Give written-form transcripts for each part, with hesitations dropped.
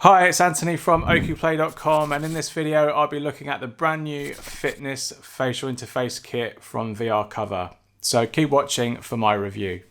Hi, it's Anthony from OQplay.com, and in this video I'll be looking at the brand new fitness facial interface kit from VR Cover. So keep watching for my review.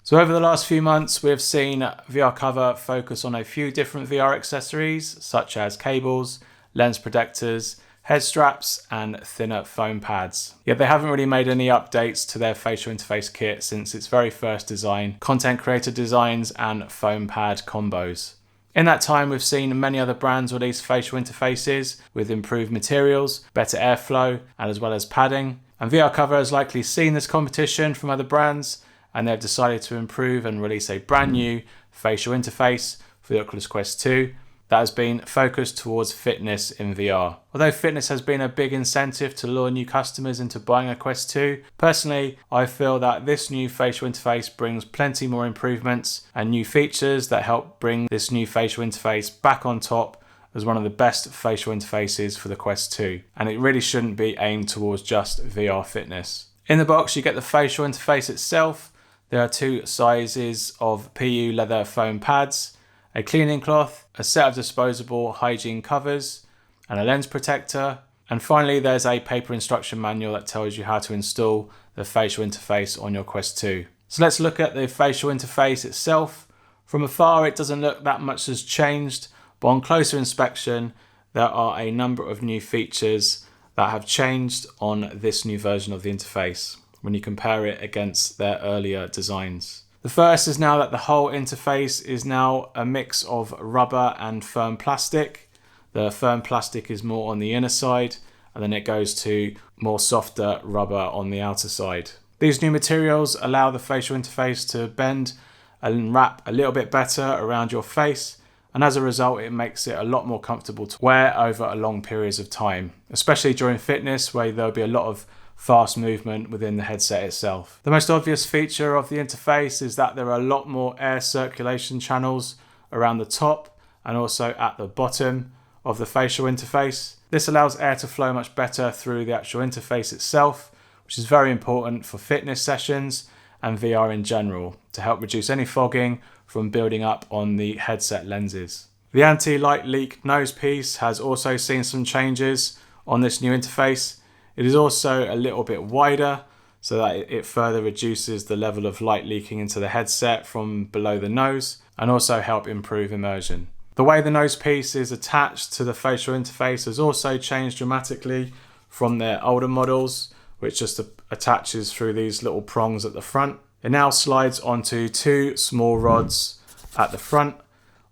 So over the last few months we've seen VR Cover focus on a few different VR accessories such as cables, lens protectors, head straps and thinner foam pads. Yet they haven't really made any updates to their facial interface kit since its very first design, content creator designs and foam pad combos. In that time we've seen many other brands release facial interfaces with improved materials, better airflow and as well as padding. And VR Cover has likely seen this competition from other brands and they've decided to improve and release a brand new facial interface for the Oculus Quest 2 that has been focused towards fitness in VR. Although fitness has been a big incentive to lure new customers into buying a Quest 2, personally I feel that this new facial interface brings plenty more improvements and new features that help bring this new facial interface back on top as one of the best facial interfaces for the Quest 2, and it really shouldn't be aimed towards just VR fitness. In the box you get the facial interface itself. There are two sizes of PU leather foam pads, a cleaning cloth, a set of disposable hygiene covers, and a lens protector. And finally, there's a paper instruction manual that tells you how to install the facial interface on your Quest 2. So let's look at the facial interface itself. From afar, it doesn't look that much has changed, but on closer inspection, there are a number of new features that have changed on this new version of the interface when you compare it against their earlier designs. The first is now that the whole interface is now a mix of rubber and firm plastic. The firm plastic is more on the inner side and then it goes to more softer rubber on the outer side. These new materials allow the facial interface to bend and wrap a little bit better around your face, and as a result it makes it a lot more comfortable to wear over a long periods of time, especially during fitness where there'll be a lot of fast movement within the headset itself. The most obvious feature of the interface is that there are a lot more air circulation channels around the top and also at the bottom of the facial interface. This allows air to flow much better through the actual interface itself, which is very important for fitness sessions and VR in general to help reduce any fogging from building up on the headset lenses. The anti-light leak nose piece has also seen some changes on this new interface. It is also a little bit wider so that it further reduces the level of light leaking into the headset from below the nose and also help improve immersion. The way the nose piece is attached to the facial interface has also changed dramatically from their older models, which just attaches through these little prongs at the front. It now slides onto two small rods at the front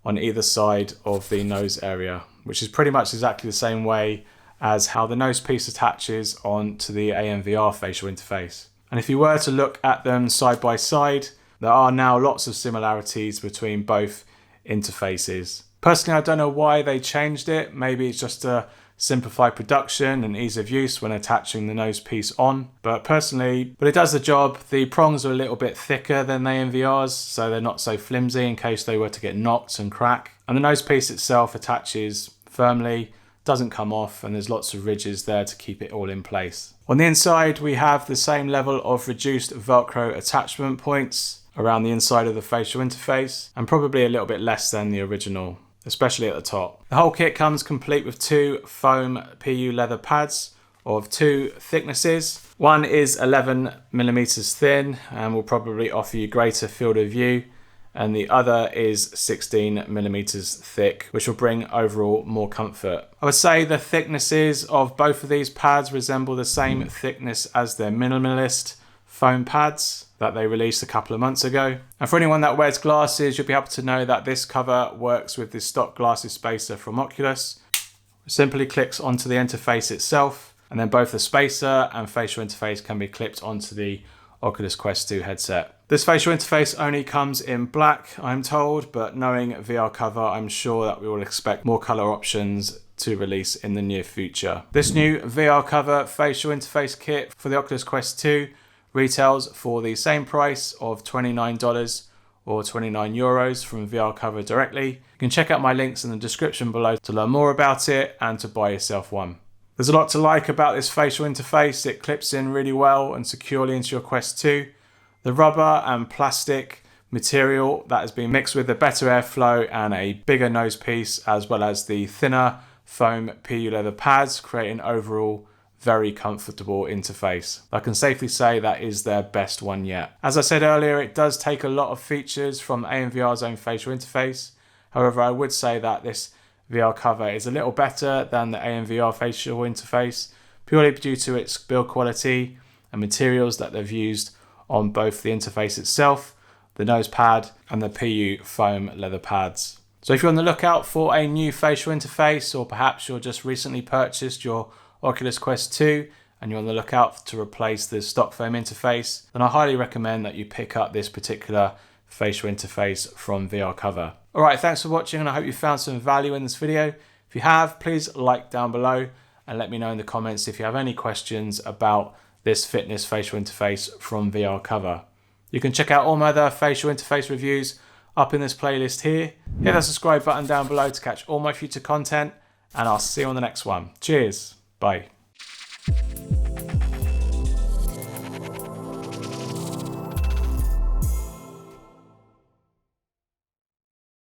on either side of the nose area, which is pretty much exactly the same way as how the nose piece attaches onto the AMVR facial interface. And if you were to look at them side by side, there are now lots of similarities between both interfaces. Personally, I don't know why they changed it. Maybe it's just to simplify production and ease of use when attaching the nose piece on. But it does the job. The prongs are a little bit thicker than the AMVRs, so they're not so flimsy in case they were to get knocked and crack. And the nose piece itself attaches firmly, doesn't come off, and there's lots of ridges there to keep it all in place. On the inside we have the same level of reduced Velcro attachment points around the inside of the facial interface, and probably a little bit less than the original, especially at the top. The whole kit comes complete with two foam PU leather pads of two thicknesses. One is 11mm thin and will probably offer you greater field of view, and the other is 16mm thick, which will bring overall more comfort. I would say the thicknesses of both of these pads resemble the same thickness as their minimalist foam pads that they released a couple of months ago. And for anyone that wears glasses, you'll be able to know that this cover works with the stock glasses spacer from Oculus. It simply clicks onto the interface itself, and then both the spacer and facial interface can be clipped onto the Oculus Quest 2 headset. This facial interface only comes in black, I'm told, but knowing VR Cover, I'm sure that we will expect more color options to release in the near future. This new VR Cover facial interface kit for the Oculus Quest 2 retails for the same price of $29 or €29 from VR Cover directly. You can check out my links in the description below to learn more about it and to buy yourself one. There's a lot to like about this facial interface. It clips in really well and securely into your Quest 2. The rubber and plastic material that has been mixed with a better airflow and a bigger nose piece, as well as the thinner foam PU leather pads, create an overall very comfortable interface. I can safely say that is their best one yet. As I said earlier, it does take a lot of features from AMVR's own facial interface. However, I would say that this VR cover is a little better than the AMVR facial interface, purely due to its build quality and materials that they've used on both the interface itself, the nose pad, and the PU foam leather pads. So if you're on the lookout for a new facial interface, or perhaps you're just recently purchased your Oculus Quest 2 and you're on the lookout to replace the stock foam interface, then I highly recommend that you pick up this particular facial interface from VR Cover. Alright, thanks for watching, and I hope you found some value in this video. If you have, please like down below and let me know in the comments if you have any questions about this fitness facial interface from VR Cover. You can check out all my other facial interface reviews up in this playlist here. Hit that subscribe button down below to catch all my future content, and I'll see you on the next one. Cheers. Bye.